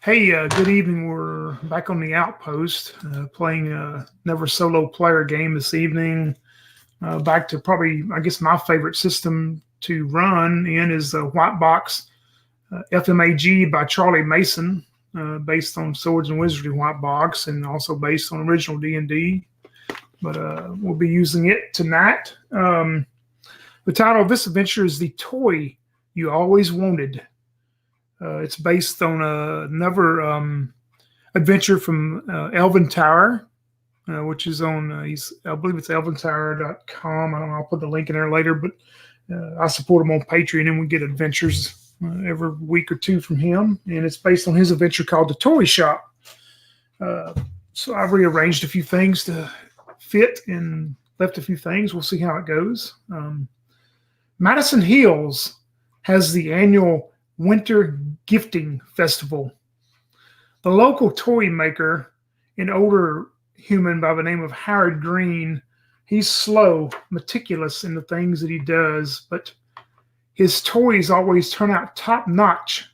Hey, good evening. We're back on the outpost, playing another solo player game this evening. Back to probably, I guess, my favorite system to run in is the White Box FMAG by Charlie Mason, based on Swords and Wizardry White Box, and also based on original D&D. But we'll be using it tonight. The title of this adventure is The Toy You Always Wanted. It's based on another adventure from Elven Tower, which is on, I believe it's elventower.com. I don't know, I'll put the link in there later, but I support him on Patreon, and we get adventures every week or two from him. And it's based on his adventure called The Toy Shop. So I've rearranged a few things to fit and left a few things. We'll see how it goes. Madison Hills has the annual Winter Gifting Festival. The local toy maker, an older human by the name of Howard Green, he's slow, meticulous in the things that he does, but his toys always turn out top notch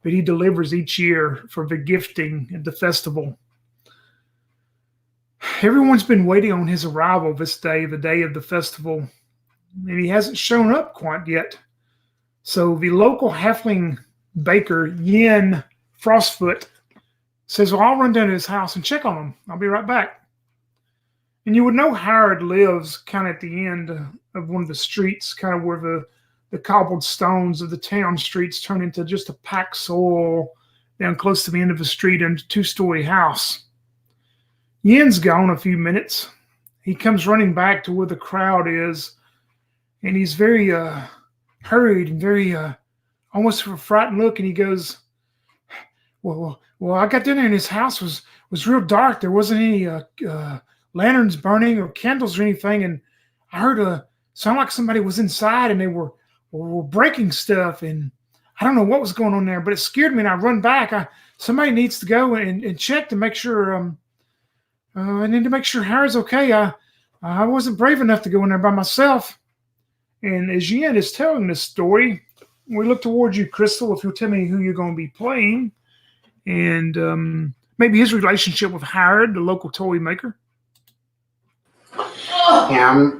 that he delivers each year for the gifting at the festival. Everyone's been waiting on his arrival this day, the day of the festival, and he hasn't shown up quite yet. So the local Halfling Baker Yin Frostfoot says, well, I'll run down to his house and check on him. I'll be right back. And you would know Howard lives kind of at the end of one of the streets, kind of where the cobbled stones of the town streets turn into just a packed soil down close to the end of the street and a two-story house. Yin's gone a few minutes. He comes running back to where the crowd is, and he's very hurried and very almost with a frightened look, and he goes, well, I got down there and his house was real dark. There wasn't any lanterns burning or candles or anything, and I heard a sound like somebody was inside and they were breaking stuff, and I don't know what was going on there, but it scared me, and I run back. Somebody needs to go and check to make sure I need to make sure Harry's okay. I wasn't brave enough to go in there by myself. And as Yin is telling this story, we look towards you, Crystal, if you'll tell me who you're going to be playing, and maybe his relationship with Howard, the local toy maker. Yeah,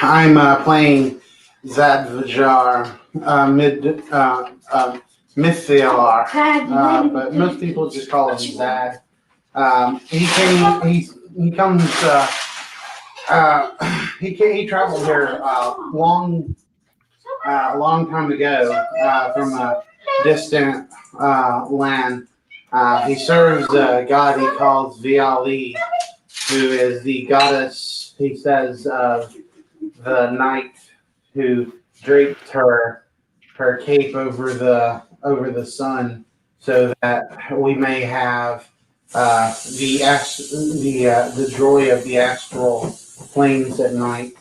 I'm playing Zad Vajar, Mithialar, but most people just call him Zad. He traveled here a long time ago from a distant land. He serves a god he calls Viali, who is the goddess, he says, of the night, who draped her cape over the sun, so that we may have the joy of the astral planes at night.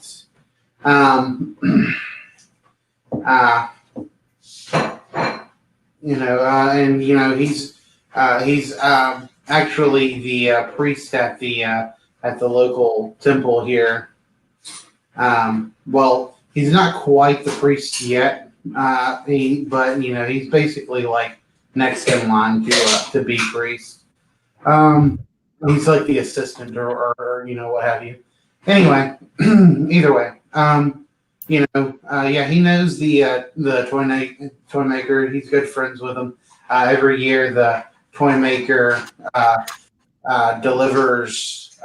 He's actually the priest at the local temple here. Well, he's not quite the priest yet, but he's basically like next in line to be priest. He's like the assistant or what have you. Anyway, either way, he knows the toy maker. He's good friends with him. Every year, the toy maker delivers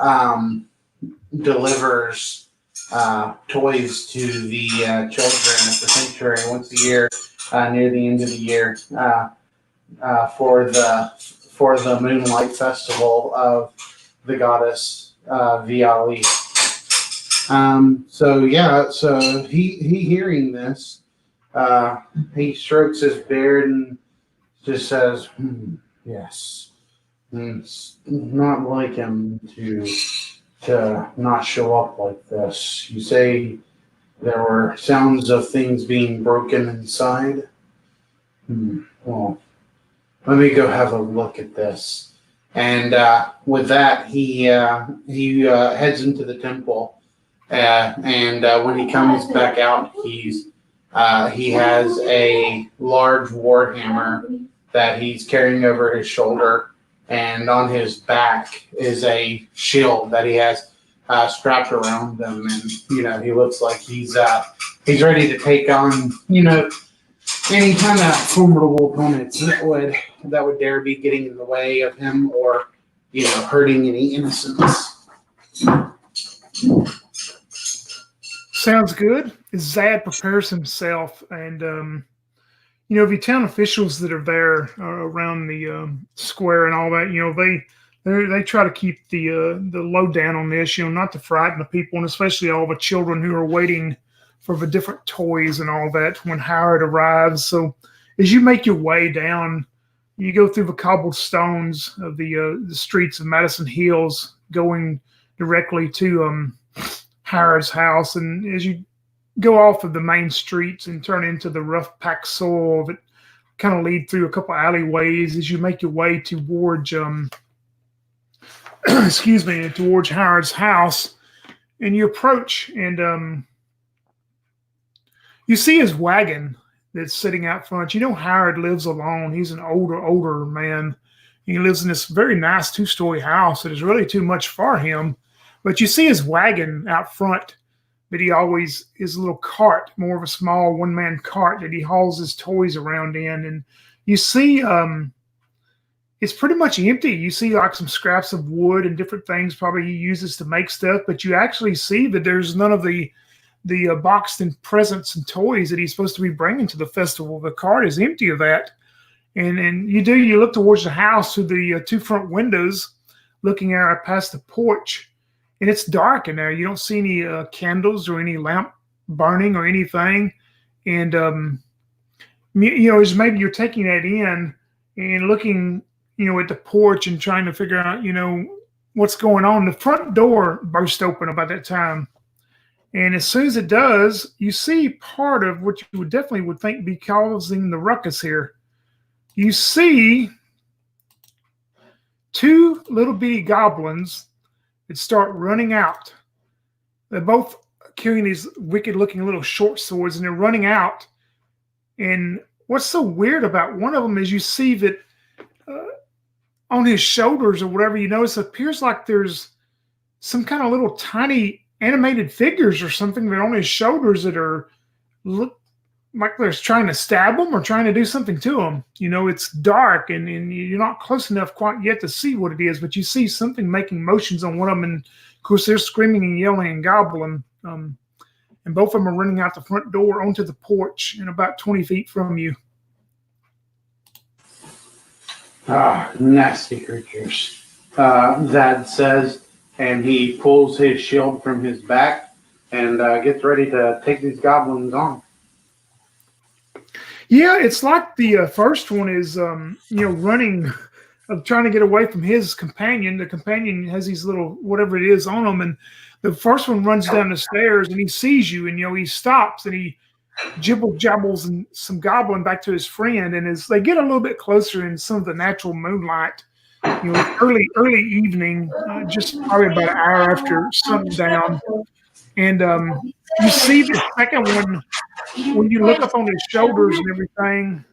toys to the children at the sanctuary once a year, near the end of the year, for the Moonlight Festival of the goddess Viali. So he hearing this, he strokes his beard and just says, yes, it's not like him to not show up like this. You say there were sounds of things being broken inside? Well, let me go have a look at this. And with that, he heads into the temple. And when he comes back out, he has a large warhammer that he's carrying over his shoulder, and on his back is a shield that he has strapped around him, and he looks like he's ready to take on any kind of formidable opponents that would dare be getting in the way of him or hurting any innocents. Sounds good. Zad prepares himself, and the town officials that are there around the square and all that, they try to keep the lowdown on this, not to frighten the people, and especially all the children who are waiting for the different toys and all that when Howard arrives. So as you make your way down, you go through the cobblestones of the streets of Madison Hills, going directly to Howard's house, and as you go off of the main streets and turn into the rough packed soil that kind of lead through a couple alleyways as you make your way towards towards Howard's house, and you approach, and you see his wagon that's sitting out front. Howard lives alone. He's an older man. He lives in this very nice 2-story house that is really too much for him. But you see his wagon out front that he always is a little cart, more of a small one-man cart that he hauls his toys around in. And you see it's pretty much empty. You see like some scraps of wood and different things probably he uses to make stuff, but you actually see that there's none of the boxed in presents and toys that he's supposed to be bringing to the festival. The cart is empty of that. And you look towards the house through the 2 front windows, looking out past the porch, and it's dark in there. You don't see any candles or any lamp burning or anything. And, as maybe you're taking that in and looking, at the porch and trying to figure out, what's going on. The front door burst open about that time. And as soon as it does, you see part of what you would think be causing the ruckus here. You see 2 little bitty goblins that start running out. They're both carrying these wicked-looking little short swords, and they're running out. And what's so weird about one of them is you see that on his shoulders or whatever, you notice it appears like there's some kind of little tiny animated figures or something that are on his shoulders that look like they're trying to stab him or trying to do something to him. It's dark and you're not close enough quite yet to see what it is, but you see something making motions on one of them, and of course they're screaming and yelling and gobbling. And both of them are running out the front door onto the porch and about 20 feet from you. Nasty creatures, Zad says, and he pulls his shield from his back and gets ready to take these goblins on. Yeah, it's like the first one is, running, trying to get away from his companion. The companion has these little, whatever it is, on him. And the first one runs down the stairs and he sees you, and, he stops and he jabbles and some goblin back to his friend. And as they get a little bit closer in some of the natural moonlight, early evening, just probably about an hour after sundown, and you see the second one when you look up on his shoulders and everything.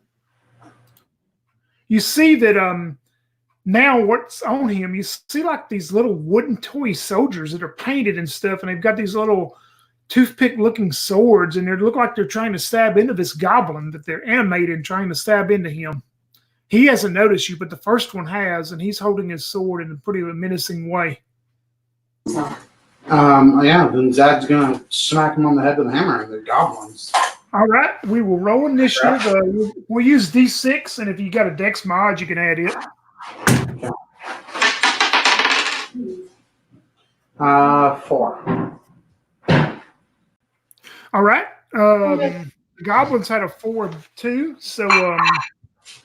You see that now what's on him, you see like these little wooden toy soldiers that are painted and stuff, and they've got these little toothpick-looking swords, and they look like they're trying to stab into this goblin, that they're animated and trying to stab into him. He hasn't noticed you, but the first one has, and he's holding his sword in a pretty menacing way. Then Zad's going to smack him on the head with a hammer, and they're goblins. All right, we will roll initiative. We'll use D6, and if you got a Dex mod, you can add it. Okay. 4. All right. The goblins had a 4 too, so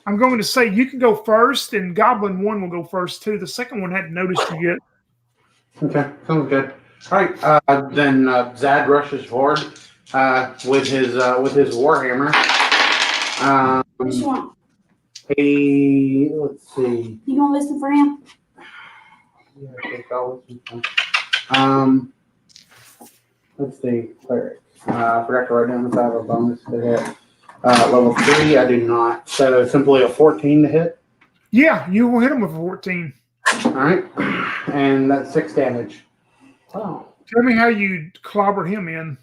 I'm going to say you can go first, and Goblin 1 will go first too. The second one hadn't noticed you yet. Okay, sounds good. All right, then Zad rushes forward with his warhammer. Which one? Let's see. You gonna listen for him? Yeah, I think I'll listen for him. Let's see, cleric. I forgot to write down if I have a bonus to hit. Level 3, I do not. So simply a 14 to hit. Yeah, you will hit him with a 14. All right. And that's 6 damage. Oh. Tell me how you clobber him in.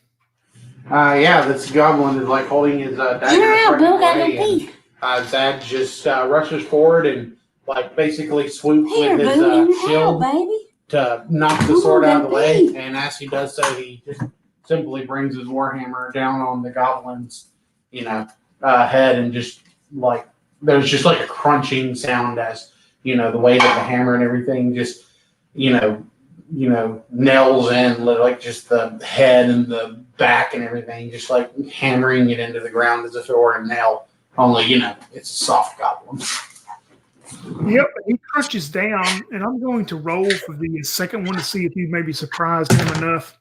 Yeah, this goblin is like holding his dagger. Yeah, Bill got no away, pee. and Zad just rushes forward and like basically swoops Here, with his Boo, in the hell, shield baby. to knock the Come sword on, out of the way. pee. And as he does so, he just simply brings his warhammer down on the goblin's, head, and just like there's just like a crunching sound as the weight of the hammer and everything just nails in like just the head and the back and everything, just like hammering it into the ground as if it were a nail. Only it's a soft goblin. Yep, he crunches down, and I'm going to roll for the second one to see if you maybe surprised him enough.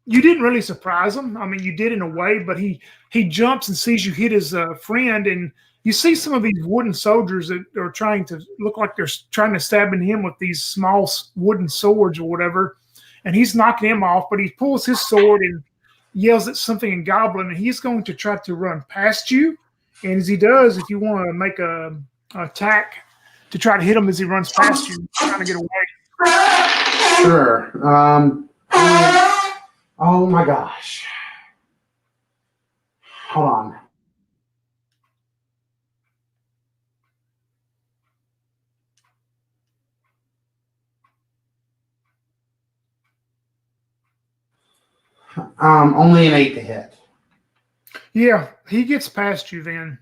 You didn't really surprise him. I mean, you did in a way, but he jumps and sees you hit his friend, and you see some of these wooden soldiers that are trying to look like they're trying to stab in him with these small wooden swords or whatever, and he's knocking him off, but he pulls his sword and yells at something in Goblin, and he's going to try to run past you. And as he does, if you want to make a attack to try to hit him as he runs past you, trying to get away. Sure. Oh my gosh. Hold on. Only an 8 to hit. Yeah, he gets past you then.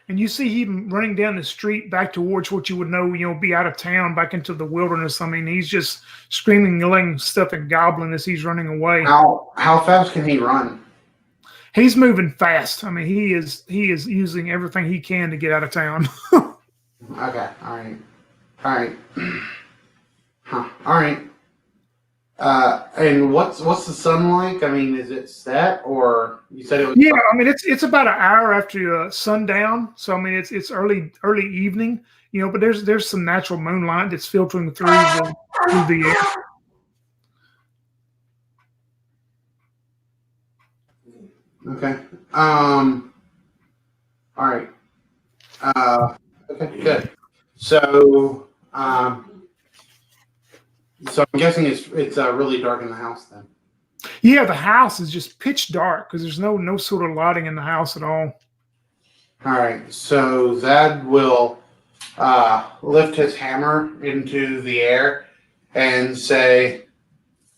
And you see him running down the street back towards what you would know, be out of town, back into the wilderness. I mean, he's just screaming, yelling stuff at Goblin as he's running away. How fast can he run? He's moving fast. I mean, he is using everything he can to get out of town. Okay, all right. Huh. All right. And what's the sun like? I mean, is it set, or you said it was? Yeah, I mean it's about an hour after sundown, so I mean it's early evening, but there's some natural moonlight that's filtering through the air. Okay. All right. Okay. Good. So I'm guessing it's really dark in the house then. Yeah, the house is just pitch dark because there's no sort of lighting in the house at all. All right. So Zad will lift his hammer into the air and say,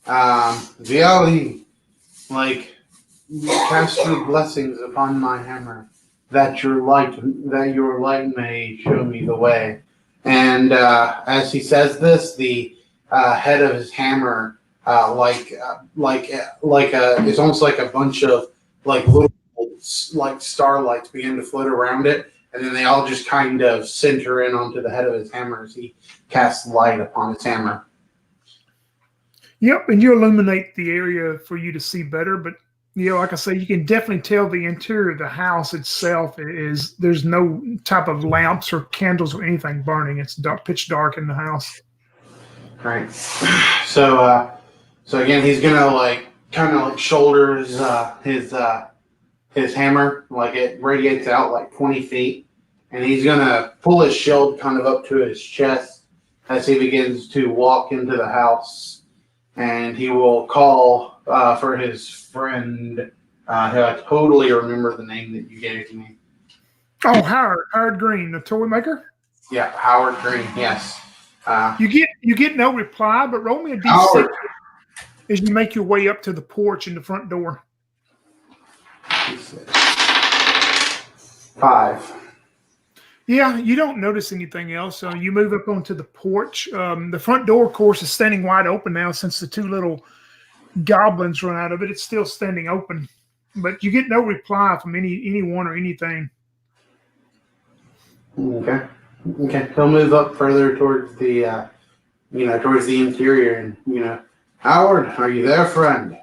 Viali, like, cast your blessings upon my hammer, that your light may show me the way. And as he says this, the head of his hammer, it's almost like a bunch of like little like starlights begin to float around it, and then they all just kind of center in onto the head of his hammer as he casts light upon his hammer. Yep, and you illuminate the area for you to see better, but like I say, you can definitely tell the interior of the house itself there's no type of lamps or candles or anything burning. It's dark, pitch dark in the house. Right. So again, he's gonna kind of shoulders his hammer, like it radiates out like 20 feet, and he's gonna pull his shield kind of up to his chest as he begins to walk into the house, and he will call for his friend, who I totally remember the name that you gave me. Oh, Howard Green, the toy maker. Yeah, Howard Green. Yes. You get no reply, but roll me a d6 as you make your way up to the porch and the front door. 5. Yeah, you don't notice anything else. So you move up onto the porch. The front door, of course, is standing wide open now since the two little goblins run out of it. It's still standing open, but you get no reply from anyone or anything. Okay. He'll move up further towards the towards the interior, and Howard, are you there, friend?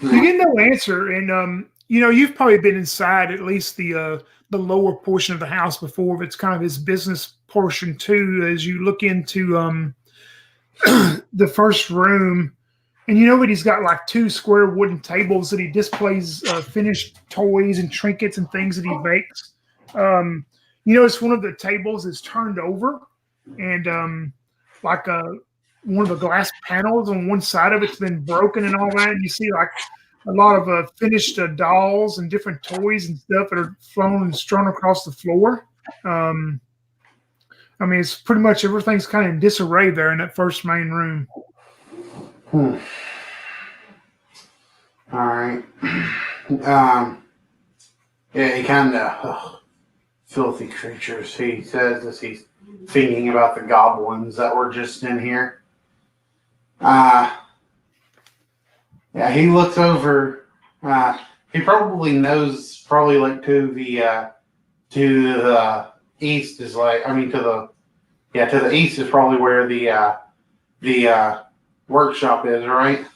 You get no answer, and you've probably been inside at least the lower portion of the house before. It's kind of his business portion too. As you look into the first room, And you know that he's got like 2 square wooden tables that he displays finished toys and trinkets and things that he makes. You notice one of the tables is turned over, and like one of the glass panels on one side of it's been broken and all that. And you see like a lot of finished dolls and different toys and stuff that are flown and strewn across the floor. I mean, it's pretty much everything's kind of in disarray there in that first main room. All right. Yeah, he kind of filthy creatures. He says as he's thinking about the goblins that were just in here. Yeah, he looks over. He probably knows, like to the east is like. I mean, to the east is probably where the workshop is, right?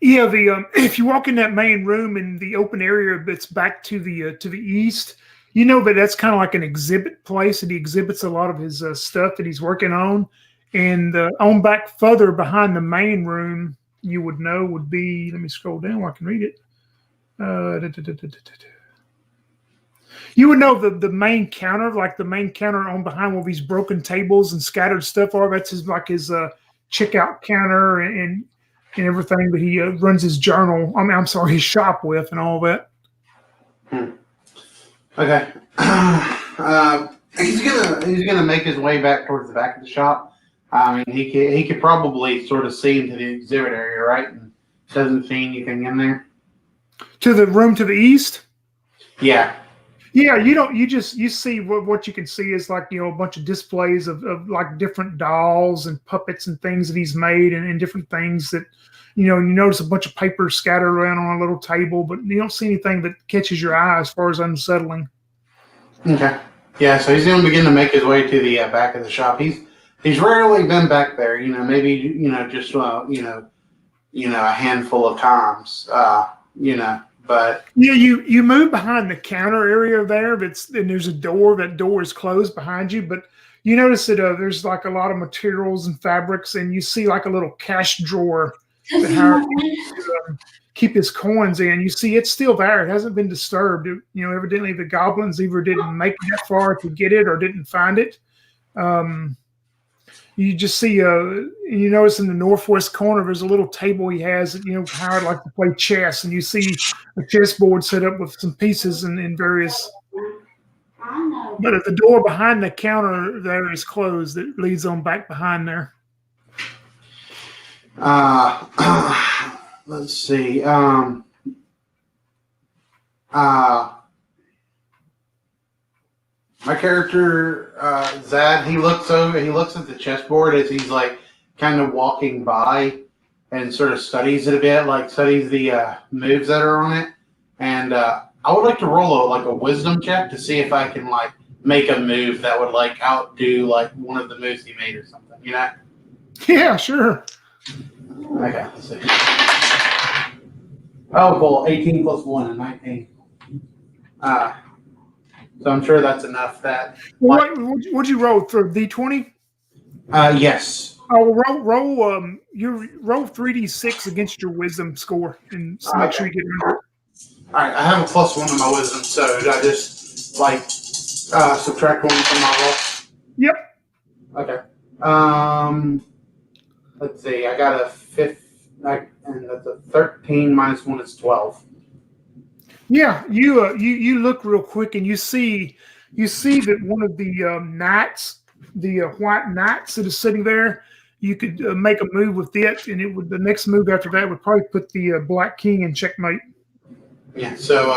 Yeah, if you walk in that main room in the open area that's back to the east, you know that that's kind of like an exhibit place, and he exhibits a lot of his stuff that he's working on. And on back further behind the main room, you would know would be. Let me scroll down where I can read it. You would know the main counter, like the main counter on behind where these broken tables and scattered stuff are. That's his checkout counter and everything that he runs his journal. I'm sorry, his shop with and all that. Okay. He's gonna make his way back towards the back of the shop. I mean, he could probably sort of see into the exhibit area, right? And doesn't see anything in there. To the room to the east? Yeah. Yeah, you see what you can see is like, a bunch of displays of like different dolls and puppets and things that he's made and different things that, you notice a bunch of paper scattered around on a little table, but you don't see anything that catches your eye as far as unsettling. Okay. Yeah, so he's going to begin to make his way to the back of the shop. He's rarely been back there, maybe, just, a handful of times, but. Yeah, you move behind the counter area there, and there's a door. That door is closed behind you, but you notice that there's like a lot of materials and fabrics, and you see like a little cash drawer that Howard keep his coins in. You see it's still there. It hasn't been disturbed. Evidently the goblins either didn't make it that far to get it or didn't find it. You just see, you notice in the northwest corner, there's a little table he has that, Howard likes to play chess, and you see a chessboard set up with some pieces and various. But if the door behind the counter there is closed, it leads on back behind there. Let's see. My character, Zad, he looks at the chessboard as he's like kind of walking by and sort of studies it a bit, like studies the moves that are on it. And I would like to roll a wisdom check to see if I can like make a move that would like outdo like one of the moves he made or something, Yeah, sure. Okay, let's see. Oh, cool. 18 plus 1 and 19. So I'm sure that's enough. What'd you roll for D20? Yes. Oh, roll. You roll 3d6 against your wisdom score, and make sure you get it. All right, I have a +1 on my wisdom, so I just subtract 1 from my roll. Yep. Okay. Let's see. I got a 5, and that's a 13 minus 1 is 12. Yeah, you look real quick and you see that one of the knights, the white knights that is sitting there, you could make a move with it, and the next move after that would probably put the black king in checkmate. Yeah. So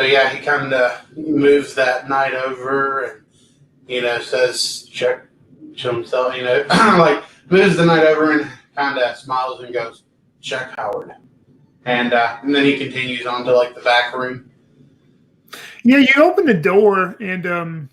yeah, he kind of moves that knight over and says check to himself, like moves the knight over and kind of smiles and goes check Howard. And then he continues on to like the back room. Yeah, you open the door and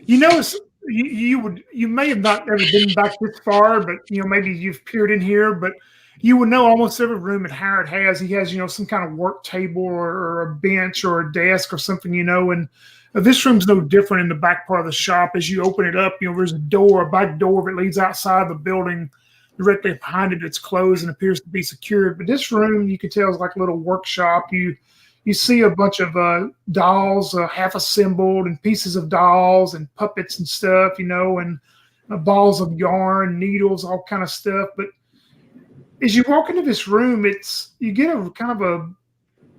you notice you may have not ever been back this far, but maybe you've peered in here, but you would know almost every room that Howard has. He has some kind of work table or a bench or a desk or something, and this room's no different in the back part of the shop. As you open it up, there's a back door that leads outside the building directly behind it, it's closed and appears to be secured. But this room, you can tell, is like a little workshop. You see a bunch of dolls, half assembled, and pieces of dolls and puppets and stuff, and balls of yarn, needles, all kind of stuff. But as you walk into this room, you get a kind of a.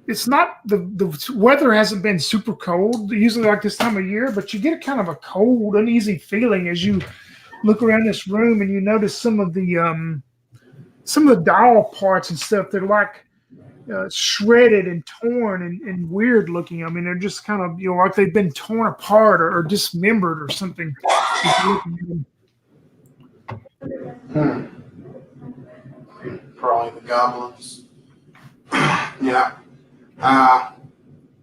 It's not the weather hasn't been super cold usually like this time of year, but you get a kind of a cold, uneasy feeling as you look around this room and you notice some of the doll parts and stuff. They're like shredded and torn and weird looking. I mean, they're just kind of like they've been torn apart or dismembered or something. Probably the goblins. Yeah.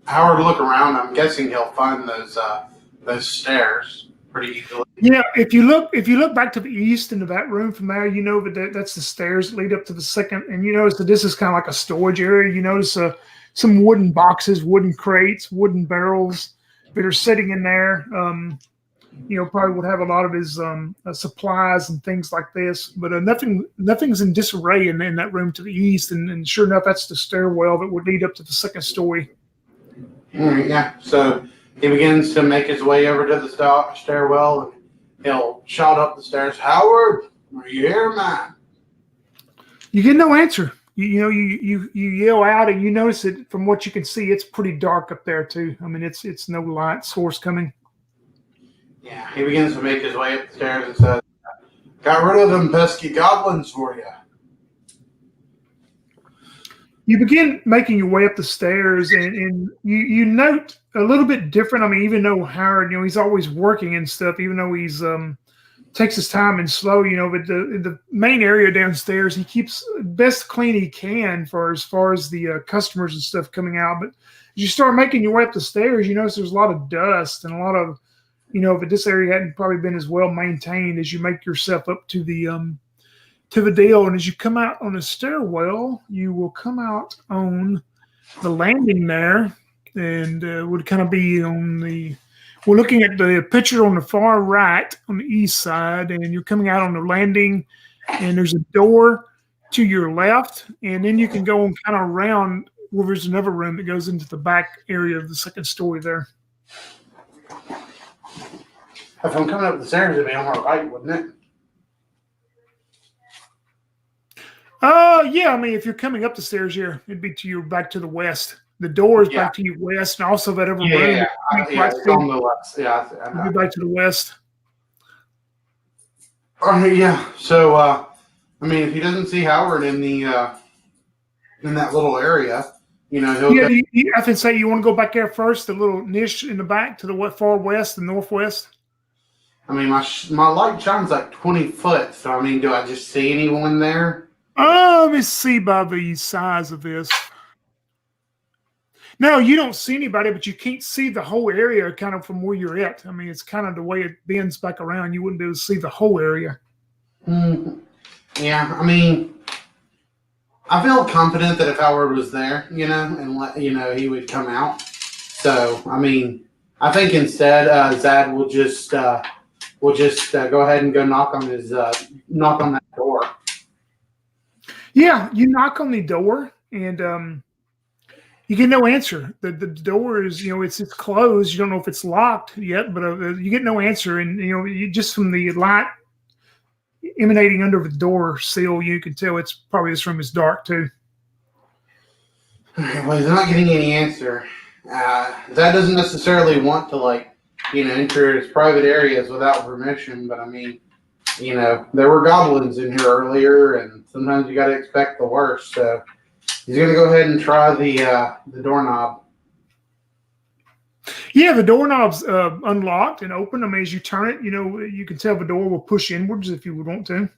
Howard, look around. I'm guessing he'll find those stairs pretty easily. Yeah, if you look back to the east into that room from there, you know that's the stairs that lead up to the second, and you notice that this is kind of like a storage area. You notice some wooden boxes, wooden crates, wooden barrels that are sitting in there. Probably would have a lot of his supplies and things like this, but nothing's in disarray in that room to the east, and sure enough, that's the stairwell that would lead up to the second story. Yeah, so he begins to make his way over to the stairwell, and he'll shout up the stairs, "Howard, are you here, man?" You get no answer. You yell out, and you notice it from what you can see. It's pretty dark up there too. I mean, it's no light source coming. Yeah, he begins to make his way up the stairs and says, "Got rid of them pesky goblins for you." You begin making your way up the stairs, and you note a little bit different. I mean, even though Howard, he's always working and stuff, even though he's takes his time and slow, but the main area downstairs, he keeps best clean he can for as far as the customers and stuff coming out. But as you start making your way up the stairs, you notice there's a lot of dust and a lot of, but this area hadn't probably been as well maintained as you make yourself up to the deal. And as you come out on the stairwell, you will come out on the landing there, and would kind of be we're looking at the picture on the far right on the east side, and you're coming out on the landing, and there's a door to your left, and then you can go on kind of around where there's another room that goes into the back area of the second story there. If I'm coming up the stairs, it'd be on my right, wouldn't it? Yeah. I mean, if you're coming up the stairs here, it'd be back to the west. The door is back to your west, and also that other room. Yeah, it's on the west. Yeah, it'd be back to the west. Yeah. So, I mean, if he doesn't see Howard in that little area, he'll. Yeah, I can say you want to go back there first, the little niche in the back to the far west and northwest. I mean, my light shines like 20 foot. So, I mean, do I just see anyone there? Let me see by the size of this. No, you don't see anybody, but you can't see the whole area kind of from where you're at. I mean, it's kind of the way it bends back around. You wouldn't be able to see the whole area. Mm-hmm. Yeah, I mean, I feel confident that if Howard was there, and he would come out. So, I mean, I think instead, Zad will just go ahead and go knock on that door. Yeah, you knock on the door, and you get no answer. The door is, it's closed. You don't know if it's locked yet, but you get no answer. And, you just from the light emanating under the door sill, you can tell it's probably this room is dark too. Well, he's not getting any answer. That doesn't necessarily want to enter his private areas without permission. But I mean, there were goblins in here earlier, and sometimes you got to expect the worst. So he's going to go ahead and try the doorknob. Yeah, the doorknob's unlocked and open. I mean, as you turn it, you can tell the door will push inwards if you would want to.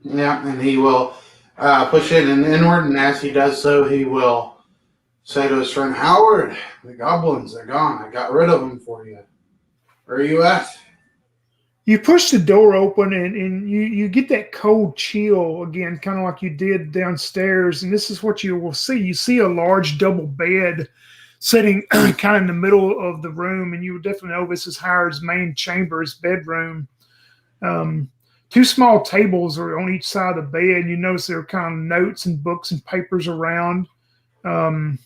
Yeah, and he will push it inward, and as he does so, he will say to his friend, "Howard, the goblins are gone. I got rid of them for you. Where are you at?" You push the door open, and you get that cold chill again, kind of like you did downstairs. And this is what you will see. You see a large double bed sitting kind of in the middle of the room, and you would definitely know this is Howard's main chamber, his bedroom. two small tables are on each side of the bed. You notice there are kind of notes and books and papers around. And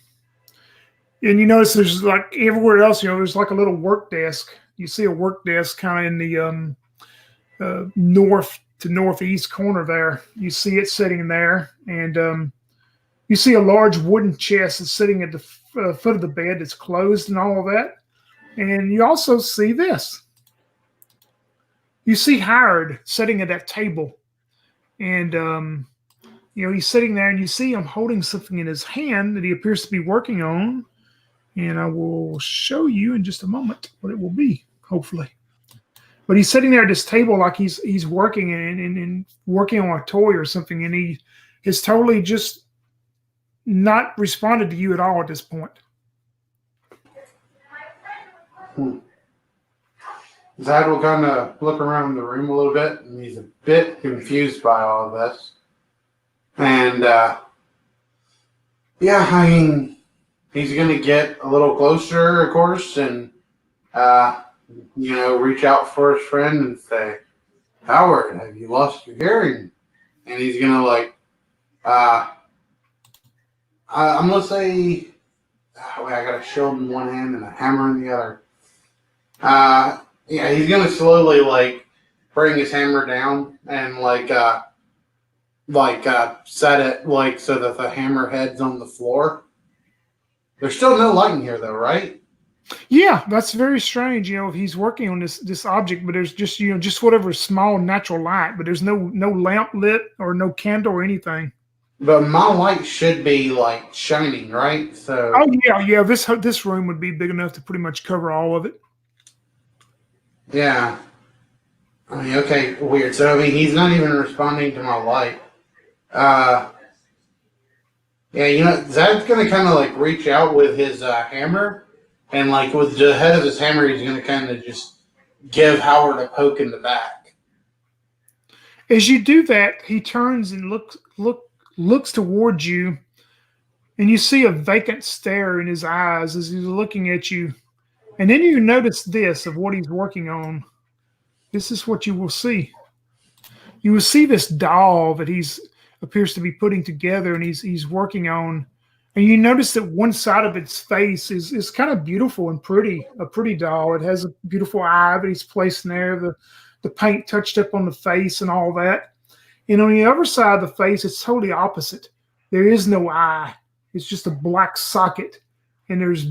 you notice there's like everywhere else, there's like a little work desk. You see a work desk kind of in the north to northeast corner there. You see it sitting there, and you see a large wooden chest that's sitting at the foot of the bed that's closed and all of that. And you also see this. You see Howard sitting at that table, and he's sitting there, and you see him holding something in his hand that he appears to be working on. And I will show you in just a moment what it will be, hopefully. But he's sitting there at this table like he's working and working on a toy or something, and he has totally just not responded to you at all at this point. Zad will kind of look around the room a little bit, and he's a bit confused by all of this. And, yeah, I mean, he's going to get a little closer, of course, and, reach out for his friend and say, Howard, have you lost your hearing? And he's going to, I'm going to say, I got a shield in one hand and a hammer in the other. He's going to slowly, bring his hammer down and, set it, so that the hammer head's on the floor. There's still no light in here, though, right? Yeah, that's very strange. He's working on this object, but there's just whatever small natural light, but there's no lamp lit or no candle or anything. But my light should be shining, right? So. Oh yeah. This room would be big enough to pretty much cover all of it. Yeah. I mean, okay, weird. So he's not even responding to my light. Zad's gonna kind of reach out with his hammer, and with the head of his hammer, he's gonna kind of just give Howard a poke in the back. As you do that, he turns and looks towards you, and you see a vacant stare in his eyes as he's looking at you. And then you notice this of what he's working on. This is what you will see. You will see this doll that he's appears to be putting together, and he's working on. And you notice that one side of its face is kind of beautiful and pretty, a pretty doll. It has a beautiful eye that he's placed in there, the paint touched up on the face and all that. And on the other side of the face, it's totally opposite. There is no eye. It's just a black socket, and there's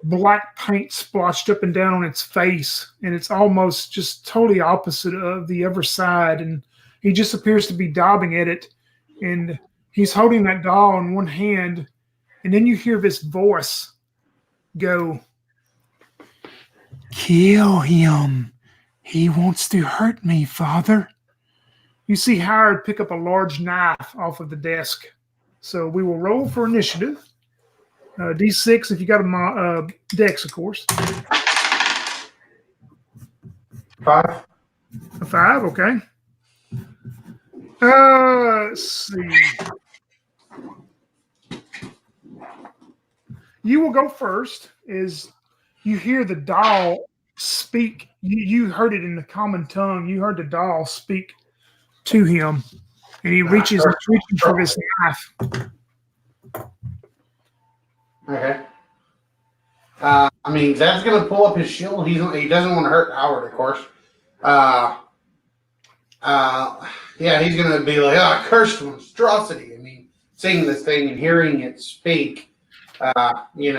black paint splotched up and down on its face, and it's almost just totally opposite of the other side. And he just appears to be daubing at it, and he's holding that doll in one hand, and then you hear this voice go, "Kill him. He wants to hurt me, Father." You see Howard pick up a large knife off of the desk. So we will roll for initiative. D6 if you got a dex, of course. 5. A 5, okay. Let's see. You will go first. Is you hear the doll speak. You heard it in the common tongue. You heard the doll speak to him, and he reaches for his knife. Okay. Zad's gonna pull up his shield. He doesn't want to hurt Howard, of course. He's gonna be like, cursed monstrosity. Seeing this thing and hearing it speak, and he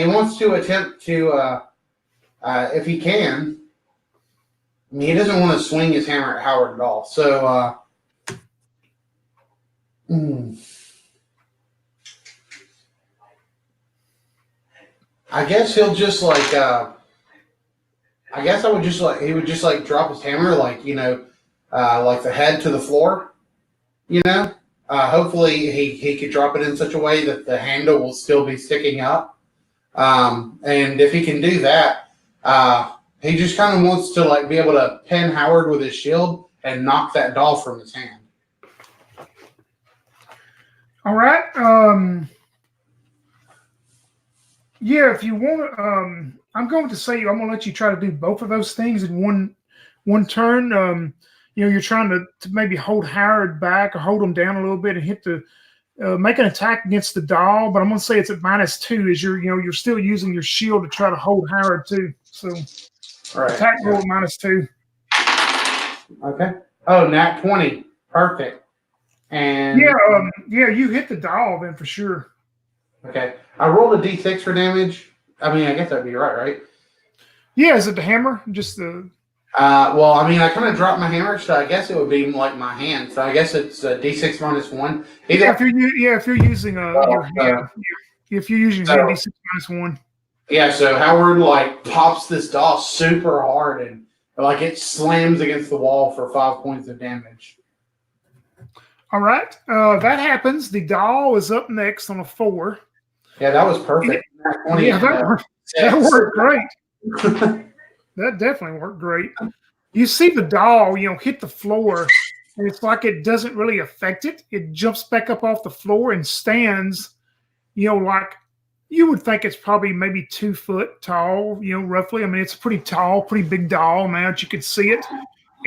wants to attempt to, if he can. He doesn't want to swing his hammer at Howard at all. So, I guess he'll just he would just drop his hammer, the head to the floor, hopefully he could drop it in such a way that the handle will still be sticking up. And if he can do that, he just kind of wants to be able to pin Howard with his shield and knock that doll from his hand. All right. If you want, I'm going to say I'm going to let you try to do both of those things in one turn. You're trying to maybe hold Howard back or hold him down a little bit and hit the make an attack against the doll. But I'm going to say it's at -2. As you're still using your shield to try to hold Howard too. So attack roll -2. Okay. Oh, nat 20. Perfect. And you hit the doll then for sure. Okay. I rolled a d6 for damage. I mean, I guess that'd be right? Yeah, is it the hammer? Just the. Well, I mean, I kind of dropped my hammer, so I guess it would be like my hand. So I guess it's d6 -1. If you're using your hand, if you're using your hand, d6 -1. Yeah. So Howard like pops this doll super hard and like it slams against the wall for 5 points of damage. All right. That happens. The doll is up next on a 4. Yeah, that was perfect. That worked great. That definitely worked great. You see the doll, hit the floor, and it's like it doesn't really affect it. It jumps back up off the floor and stands, like you would think it's probably maybe 2 foot tall, roughly. I mean, it's pretty tall, pretty big doll now that you can see it.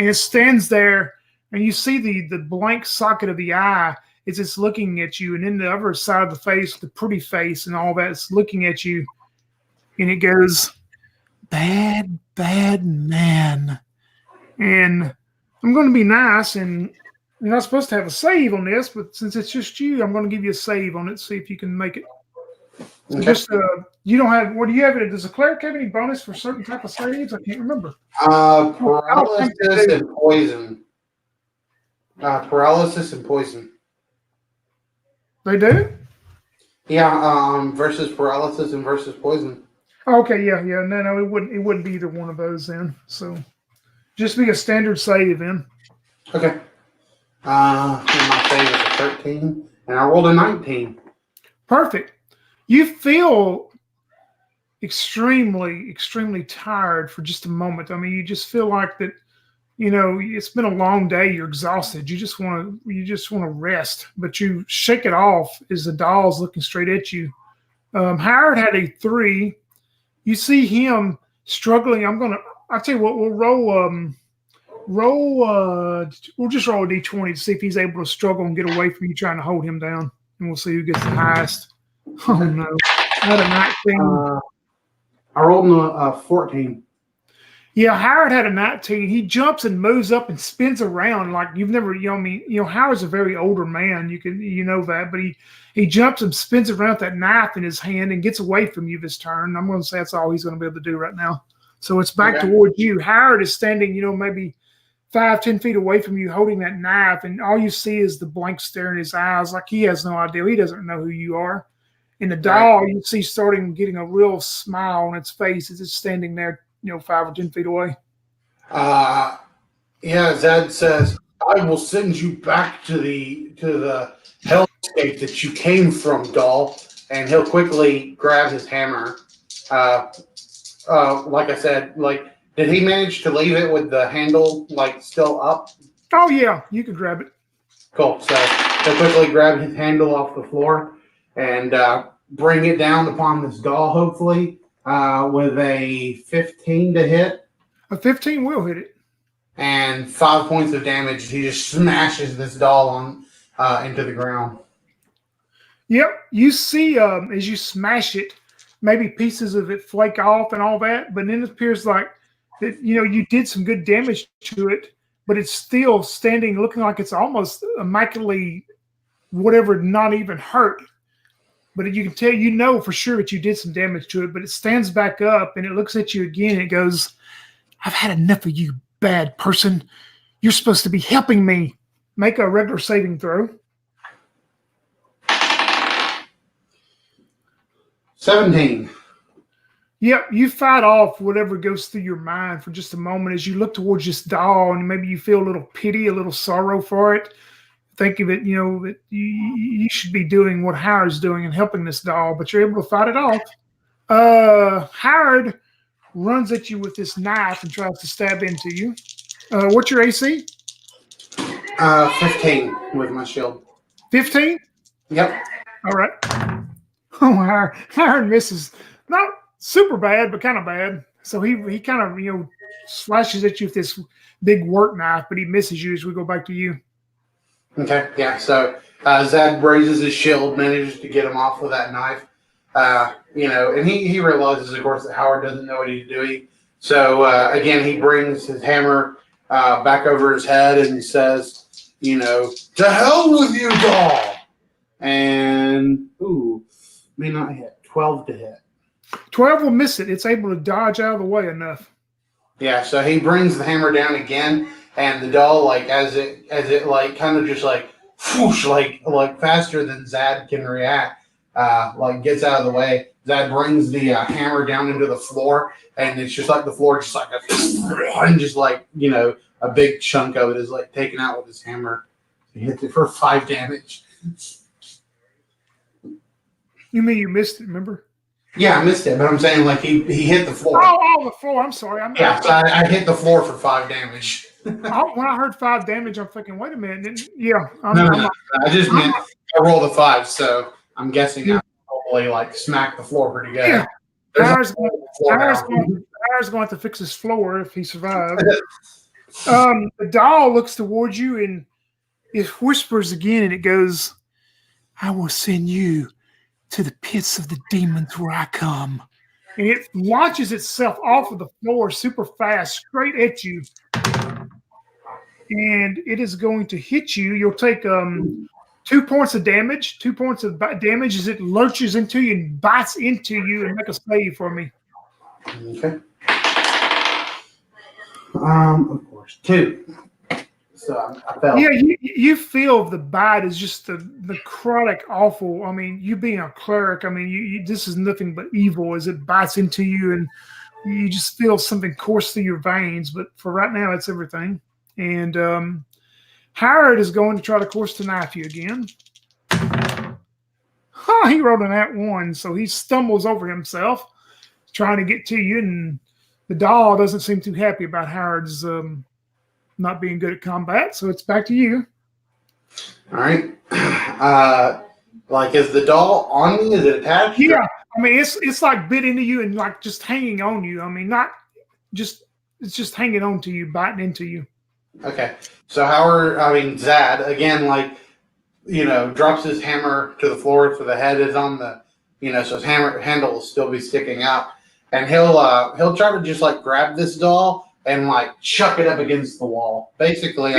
And it stands there, and you see the blank socket of the eye is it's looking at you, and then the other side of the face, the pretty face and all that, it's looking at you, and it goes, "Bad, bad man." And I'm going to be nice, and you're not supposed to have a save on this, but since it's just you, I'm going to give you a save on it, see if you can make it. So Okay. just you don't have. What do you have? Does a cleric have any bonus for certain type of saves? I can't remember. Paralysis and poison. Paralysis and poison. They do? Yeah. Versus paralysis and versus poison. Okay. Yeah. No. It wouldn't be either one of those then. So just be a standard save then. Okay. My save is a 13, and I rolled a 19. Perfect. You feel extremely, extremely tired for just a moment. I mean, you just feel like that. It's been a long day. You're exhausted. You just want to rest, but you shake it off as the doll's looking straight at you. Howard had a 3. You see him struggling. I'll tell you what. We'll we'll just roll a d20 to see if he's able to struggle and get away from you trying to hold him down, and we'll see who gets the highest. Oh no! Not a 19. I rolled a 14. Yeah, Howard had a 19. He jumps and moves up and spins around like you've never. Howard's a very older man. You know that, but he jumps and spins around with that knife in his hand and gets away from you this turn. I'm going to say that's all he's going to be able to do right now. So it's back towards you. Howard is standing, maybe 5-10 feet away from you, holding that knife, and all you see is the blank stare in his eyes, like he has no idea. He doesn't know who you are. And the doll, you see, getting a real smile on its face as it's standing there, 5 or 10 feet away. Zed says, "I will send you back to the hellscape that you came from, doll." And he'll quickly grab his hammer. Like I said, did he manage to leave it with the handle still up? Oh yeah, you could grab it. Cool. So he'll quickly grab his handle off the floor and bring it down upon this doll, hopefully, with a 15 to hit. A 15 will hit it. And 5 points of damage. He just smashes this doll on into the ground. Yep. You see as you smash it, maybe pieces of it flake off and all that, but then it appears like that, you did some good damage to it, but it's still standing, looking like it's almost immaculately whatever, not even hurt. But you can tell, for sure that you did some damage to it, but it stands back up and it looks at you again. And it goes, "I've had enough of you, bad person. You're supposed to be helping me." Make a regular saving throw. 17. Yep, you fight off whatever goes through your mind for just a moment as you look towards this doll, and maybe you feel a little pity, a little sorrow for it. Think of it, that you should be doing what Howard's doing and helping this doll, but you're able to fight it off. Howard runs at you with this knife and tries to stab into you. What's your AC? 15 with my shield. 15? Yep. All right. Oh, Howard misses. Not super bad, but kind of bad. So he kind of, slashes at you with this big work knife, but he misses you as we go back to you. Okay, yeah. So Zad raises his shield, manages to get him off with that knife. And he realizes, of course, that Howard doesn't know what he's doing. So again, he brings his hammer back over his head and he says, to hell with you, doll. And may not hit. 12 to hit. 12 will miss it. It's able to dodge out of the way enough. Yeah, so he brings the hammer down again, and the doll, like as it like kind of just like whoosh, like faster than Zad can react, like gets out of the way. Zad brings the hammer down into the floor, and it's just like the floor, just like and just like a big chunk of it is like taken out with his hammer. He hits it for 5 damage. You mean you missed it? Remember? Yeah, I missed it, but I'm saying like he hit the floor. Oh, the floor. I'm sorry. So I hit the floor for 5 damage. When I heard 5 damage, I'm thinking, wait a minute. No. I just meant I rolled a 5, so I'm guessing I probably like smacked the floor pretty good. Yeah. Howard's going Floor to have to fix his floor if he survives. The doll looks towards you and it whispers again, and it goes, "I will send you to the pits of the demons where I come." And it launches itself off of the floor super fast, straight at you. And it is going to hit you. You'll take 2 points of damage. 2 points of damage as it lurches into you and bites into you. And make a save for me. Okay. Of course, 2. So I fell. Yeah, you feel the bite is just the necrotic awful. I mean, you being a cleric, I mean, this is nothing but evil as it bites into you, and you just feel something course through your veins. But for right now, it's everything. And Howard is going to try to course to knife you again. He rolled an @1, so he stumbles over himself trying to get to you, and the doll doesn't seem too happy about Howard's not being good at combat, so it's back to you. All right. Like, is the doll on me? Is it attached? Yeah, I mean, it's like bit into you and like just hanging on you. I mean, not just it's just hanging on to you, biting into you. Okay. So Zad again, like drops his hammer to the floor, so the head is on the, so his hammer handle will still be sticking out, and he'll try to just like grab this doll and like chuck it up against the wall. Basically,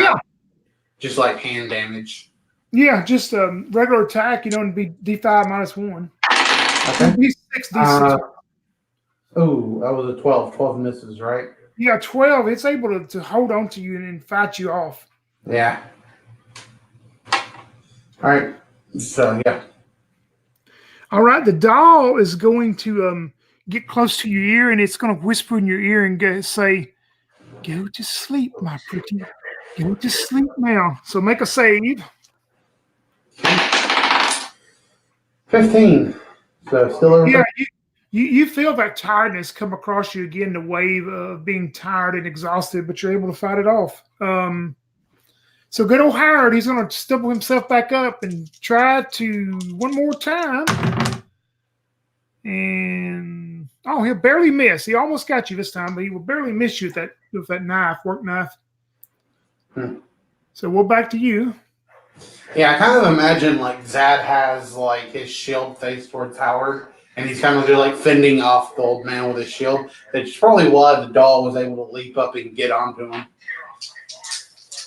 just like hand damage. Yeah, just a regular attack, and be D5 -1. Okay. D6, D6. That was a 12. 12 misses, right? Yeah, 12. It's able to hold on to you and fight you off. Yeah. All right. So, yeah. All right. The doll is going to get close to your ear, and it's going to whisper in your ear and say, "Go to sleep, my pretty. Go to sleep now." So make a save. 15. So still over. Yeah, you feel that tiredness come across you again, the wave of being tired and exhausted, but you're able to fight it off. So good old Howard, he's going to stumble himself back up and try to one more time. And he'll barely miss. He almost got you this time, but he will barely miss you with that work knife. So we're back to you. Yeah, I kind of imagine like Zad has like his shield faced towards Howard, and he's kind of just like fending off the old man with his shield. That's probably why the doll was able to leap up and get onto him.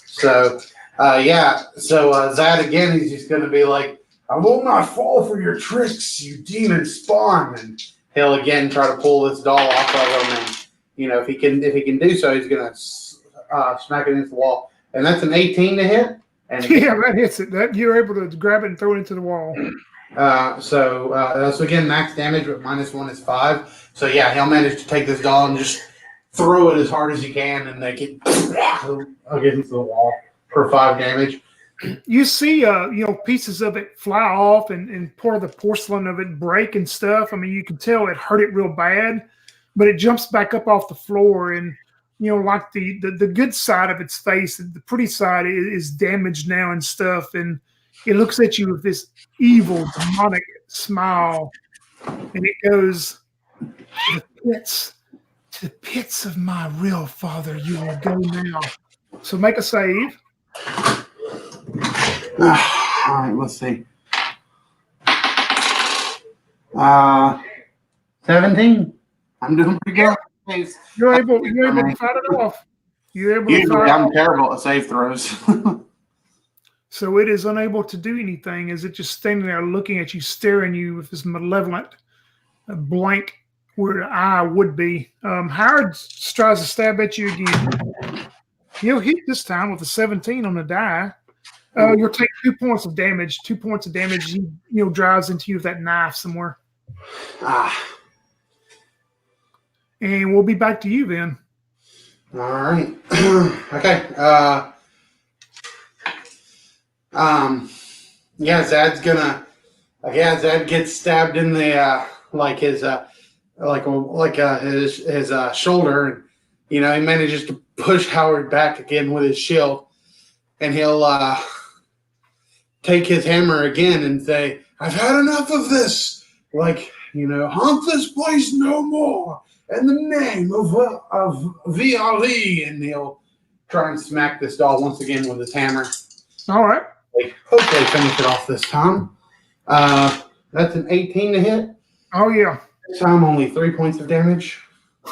So, Zad again, he's just going to be like, "I will not fall for your tricks, you demon spawn," and he'll again try to pull this doll off of him. And if he can do so, he's going to smack it against the wall, and that's an 18 to hit. And yeah, that hits it. That you're able to grab it and throw it into the wall. So again, max damage, but -1 is 5. So yeah, he'll manage to take this doll and just throw it as hard as he can, and they get against the wall for 5 damage. You see, pieces of it fly off, and part of the porcelain of it break and stuff. I mean, you can tell it hurt it real bad, but it jumps back up off the floor, and like the good side of its face, the pretty side is damaged now and stuff, and it looks at you with this evil, demonic smile, and it goes, "To the the pits of my real father you will go now. So make a save. All right, let's see. 17. I'm doing pretty good. You're able to fight it off. You're able to Usually fight I'm off. terrible at save throws. So it is unable to do anything. Is it just standing there looking at you, staring you with this malevolent blank where the eye would be? Howard tries to stab at you again. He'll hit this time with a 17 on the die. You'll take 2 points of damage. 2 points of damage. He drives into you with that knife somewhere. And we'll be back to you then. All right. Okay. Zad gets stabbed in the his shoulder, and he manages to push Howard back again with his shield, and he'll take his hammer again and say, "I've had enough of this. Haunt this place no more in the name of VRE," and he'll try and smack this doll once again with his hammer. All right. Hopefully finish it off this time. That's an 18 to hit. Oh, yeah. This time only 3 points of damage.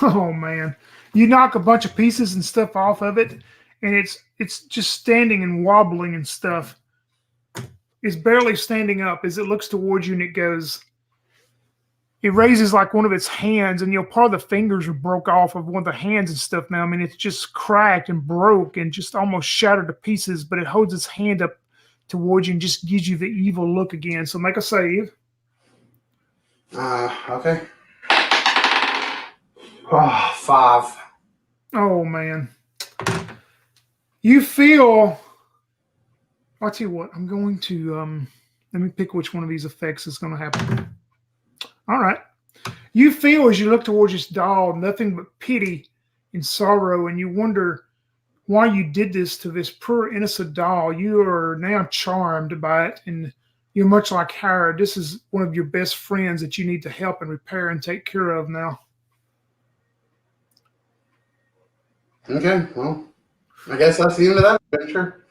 Oh, man. You knock a bunch of pieces and stuff off of it, and it's just standing and wobbling and stuff. It's barely standing up as it looks towards you, and it raises like one of its hands, and part of the fingers are broke off of one of the hands and stuff now. I mean, it's just cracked and broke and just almost shattered to pieces, but it holds its hand up towards you and just gives you the evil look again. So make a save. Okay. 5. Oh, man. You feel... I'll tell you what. I'm going to... let me pick which one of these effects is going to happen. All right. You feel as you look towards this doll nothing but pity and sorrow, and you wonder why you did this to this poor innocent doll. You are now charmed by it, and you're much like Howard. This is one of your best friends that you need to help and repair and take care of now. Okay, well, I guess that's the end of that adventure.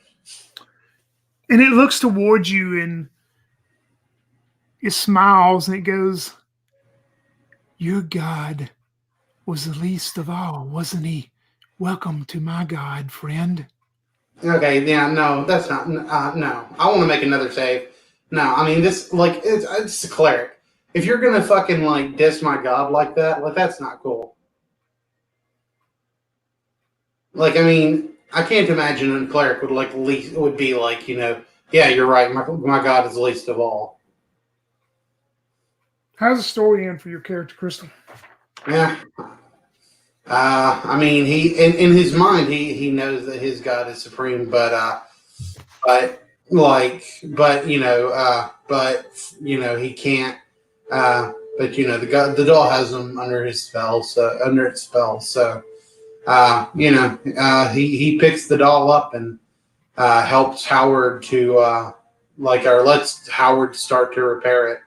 And it looks towards you, and it smiles, and it goes, "Your God was the least of all, wasn't he? Welcome to my God, friend." Okay, yeah, no, that's not, no. I want to make another save. No, I mean, it's a cleric. If you're going to fucking, diss my God like that, that's not cool. I mean, I can't imagine a cleric would be yeah, you're right, my God is the least of all. How's the story end for your character, Crystal? Yeah. I mean, he in his mind he knows that his God is supreme, but he can't. The doll has him under its spell. So he picks the doll up and helps Howard to lets Howard start to repair it.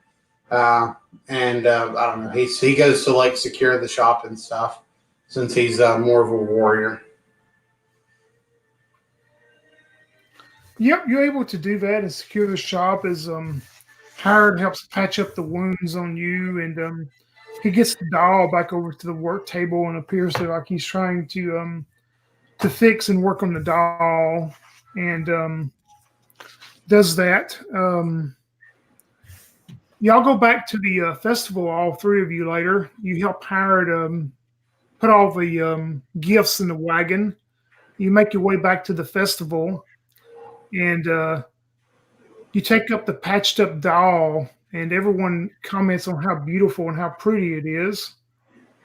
And I don't know. He goes to secure the shop and stuff, since he's more of a warrior. Yep, you're able to do that and secure the shop as Howard helps patch up the wounds on you, and he gets the doll back over to the work table and appears to like he's trying to fix and work on the doll, and does that. Y'all go back to the festival, all three of you later. You help Howard put all the gifts in the wagon. You make your way back to the festival, and you take up the patched up doll, and everyone comments on how beautiful and how pretty it is.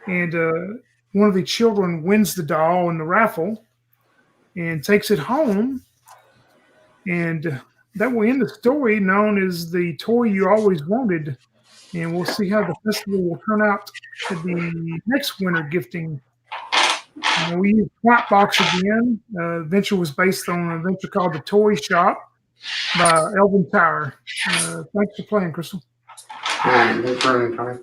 And one of the children wins the doll in the raffle and takes it home. And that will end the story, known as the toy you always wanted. And we'll see how the festival will turn out to the next winter gifting. We use White Box again. Adventure was based on an adventure called The Toy Shop by Elvin Tower. Thanks for playing, Crystal. All right, thanks for running, Tony.